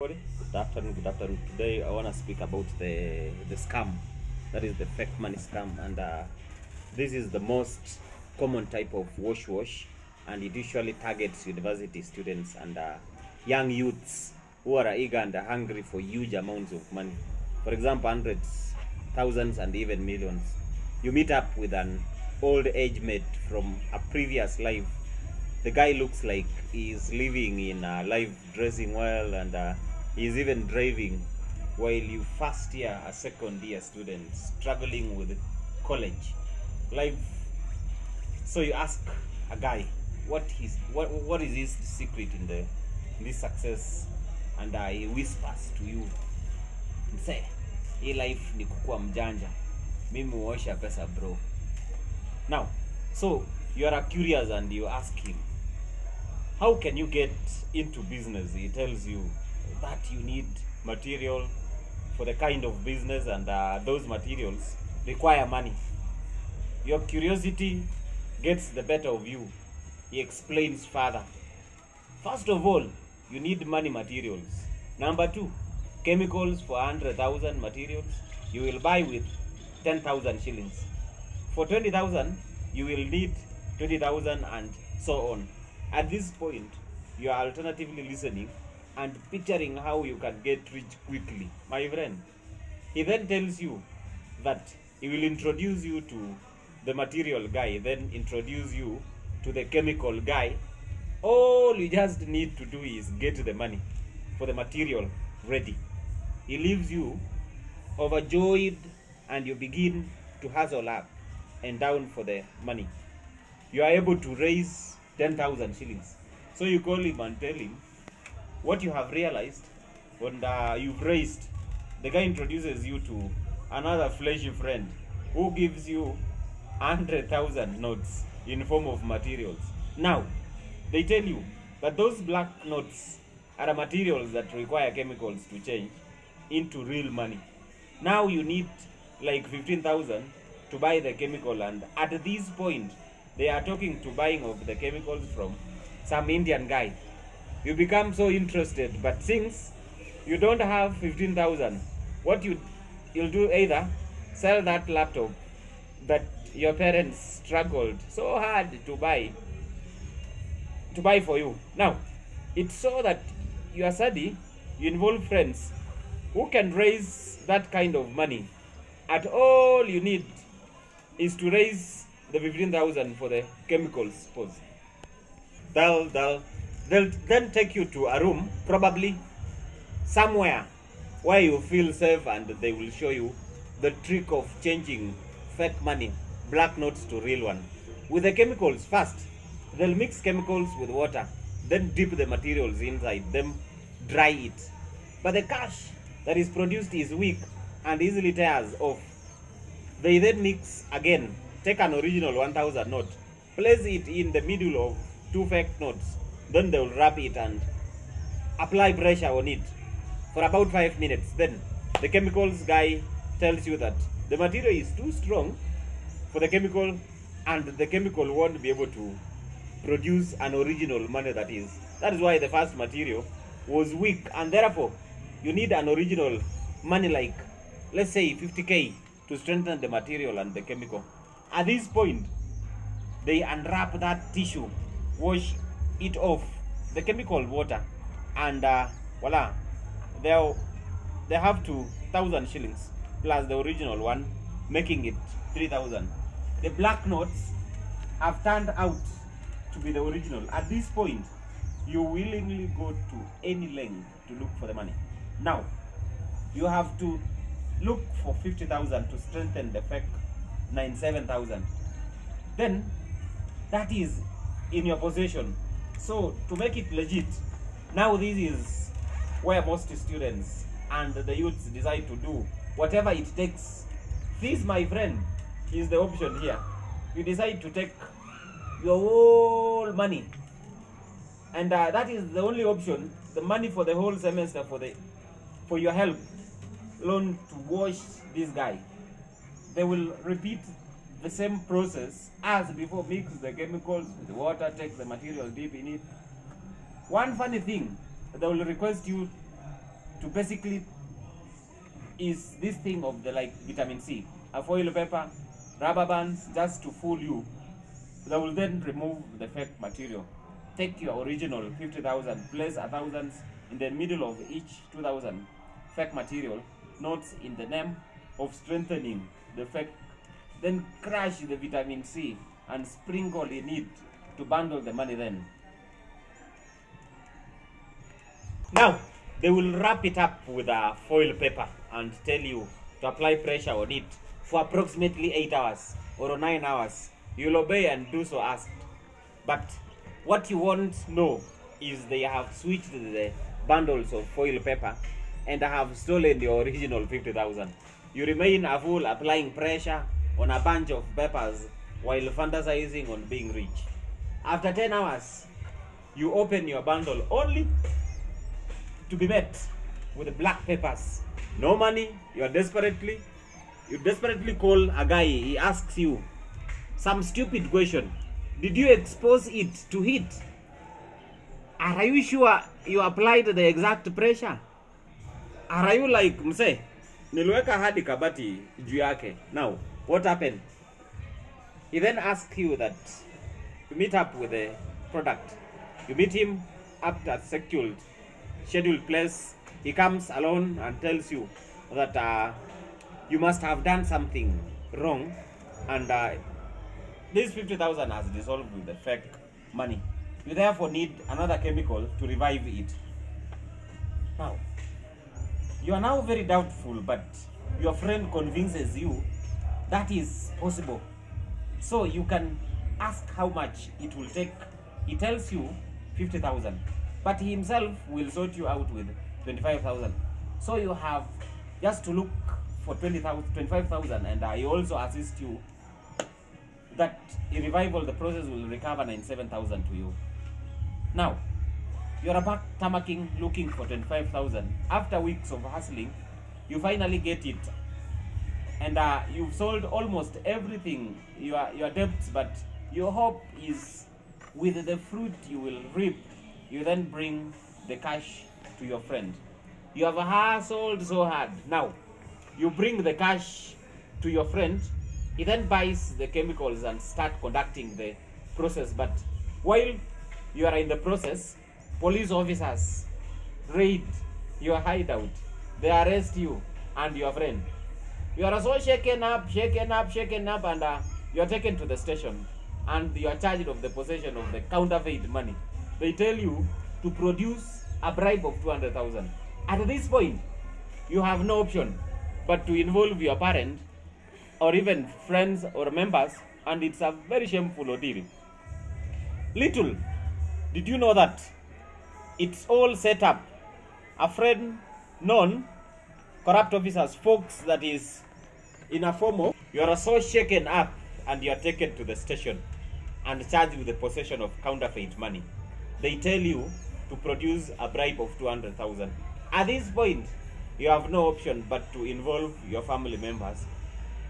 Good afternoon, good afternoon. Today I want to speak about the scam, that is the fake money scam, and this is the most common type of wash, and it usually targets university students and young youths who are eager and hungry for huge amounts of money. For example, hundreds, thousands, and even millions. You meet up with an old age mate from a previous life. The guy looks like he's living in life, dressing well, and he's even driving, while you first year a second year student struggling with college life. So you ask a guy what is his secret in this success, and he whispers to you, say, hii life ni kukua mjanja, mimi huosha pesa bro. Now, so you are curious and you ask him, how can you get into business? He tells you that you need material for the kind of business, and those materials require money. Your curiosity gets the better of you. He explains further. First of all, you need money materials. Number two, chemicals for 100,000 materials you will buy with 10,000 shillings. For 20,000, you will need 20,000, and so on. At this point, you are alternatively listening and picturing how you can get rich quickly, my friend. He then tells you that he will introduce you to the material guy, then introduce you to the chemical guy. All you just need to do is get the money for the material ready. He leaves you overjoyed, and you begin to hustle up and down for the money. You are able to raise 10,000 shillings. So you call him and tell him what you have realized, and you've raised. The guy introduces you to another fleshy friend who gives you 100,000 notes in form of materials. Now, they tell you that those black notes are materials that require chemicals to change into real money. Now you need like 15,000 to buy the chemical, and at this point, they are talking to buying of the chemicals from some Indian guy. You become so interested, but since you don't have 15,000, what you'll do, either sell that laptop that your parents struggled so hard to buy for you. Now, it's so that you are study, you involve friends who can raise that kind of money. At all you need is to raise the 15,000 for the chemicals, suppose. They'll then take you to a room, probably somewhere where you feel safe, and they will show you the trick of changing fake money, black notes, to real one. With the chemicals, first, they'll mix chemicals with water, then dip the materials inside them, dry it. But the cash that is produced is weak and easily tears off. They then mix again. Take an original 1,000 note, place it in the middle of two fake notes, then they will wrap it and apply pressure on it for about 5 minutes. Then the chemicals guy tells you that the material is too strong for the chemical, and the chemical won't be able to produce an original money. That is why the first material was weak, and therefore you need an original money, like let's say 50k, to strengthen the material and the chemical. At this point, they unwrap that tissue, wash it off the chemical water, and voila, they have 2,000 shillings plus the original one, making it 3,000. The black notes have turned out to be the original. At this point, you willingly go to any length to look for the money. Now, you have to look for 50,000 to strengthen the fake 97,000. Then that is in your possession. So to make it legit, now this is where most students and the youths decide to do whatever it takes. This, my friend, is the option here. You decide to take your whole money, and that is the only option. The money for the whole semester for your help loan to wash this guy. They will repeat the same process as before. Mix the chemicals with the water, take the material deep in it. One funny thing, they will request you to basically is this thing of the like vitamin C, a foil paper, rubber bands, just to fool you. They will then remove the fake material. Take your original 50,000, place 1,000 in the middle of each 2,000 fake material, notes in the name of strengthening the fake. Then crush the vitamin C and sprinkle in it to bundle the money then. Now, they will wrap it up with a foil paper and tell you to apply pressure on it for approximately 8 hours or 9 hours. You'll obey and do so asked. But what you won't know is they have switched the bundles of foil paper and have stolen the original 50,000. You remain a fool applying pressure on a bunch of papers while fantasizing on being rich. After 10 hours, you open your bundle only to be met with black papers. No money, you desperately call a guy, he asks you some stupid question. Did you expose it to heat? Are you sure you applied the exact pressure? Are you like, mse, niliweka hadi kabati juu yake. Now, what happened? He then asks you that you meet up with the product. You meet him up at scheduled place. He comes alone and tells you that you must have done something wrong, and this 50,000 has dissolved with the fake money. You therefore need another chemical to revive it. Now, you are now very doubtful, but your friend convinces you that is possible. So you can ask how much it will take. He tells you 50,000, but he himself will sort you out with 25,000. So you have just to look for 25,000, and he also assists you that in revival the process will recover 97,000 to you. Now, you are back tammacking looking for 25,000. After weeks of hustling, you finally get it, and you've sold almost everything, your debts, but your hope is with the fruit you will reap. You then bring the cash to your friend. You have hustled so hard. Now, you bring the cash to your friend. He then buys the chemicals and start conducting the process. But while you are in the process, police officers raid your hideout. They arrest you and your friend. You are so shaken up, and you are taken to the station, and you are charged of the possession of the counterfeit money. They tell you to produce a bribe of 200,000. At this point, you have no option but to involve your parent or even friends or members, and it's a very shameful ordeal. Little did you know that it's all set up. A friend known corrupt officers, folks, that is in a form of, you are so shaken up and you are taken to the station and charged with the possession of counterfeit money. They tell you to produce a bribe of 200,000. At this point, you have no option but to involve your family members.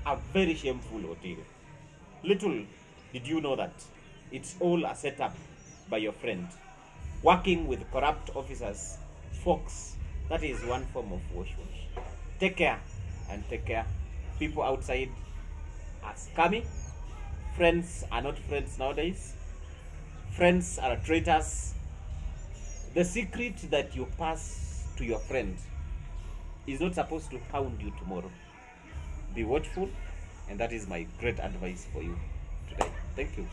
A very shameful ordeal. Little did you know that it's all a setup by your friend, working with corrupt officers, folks. That is one form of wash. Take care and take care. People outside are scummy. Friends are not friends nowadays. Friends are traitors. The secret that you pass to your friend is not supposed to hound you tomorrow. Be watchful, and that is my great advice for you today. Thank you.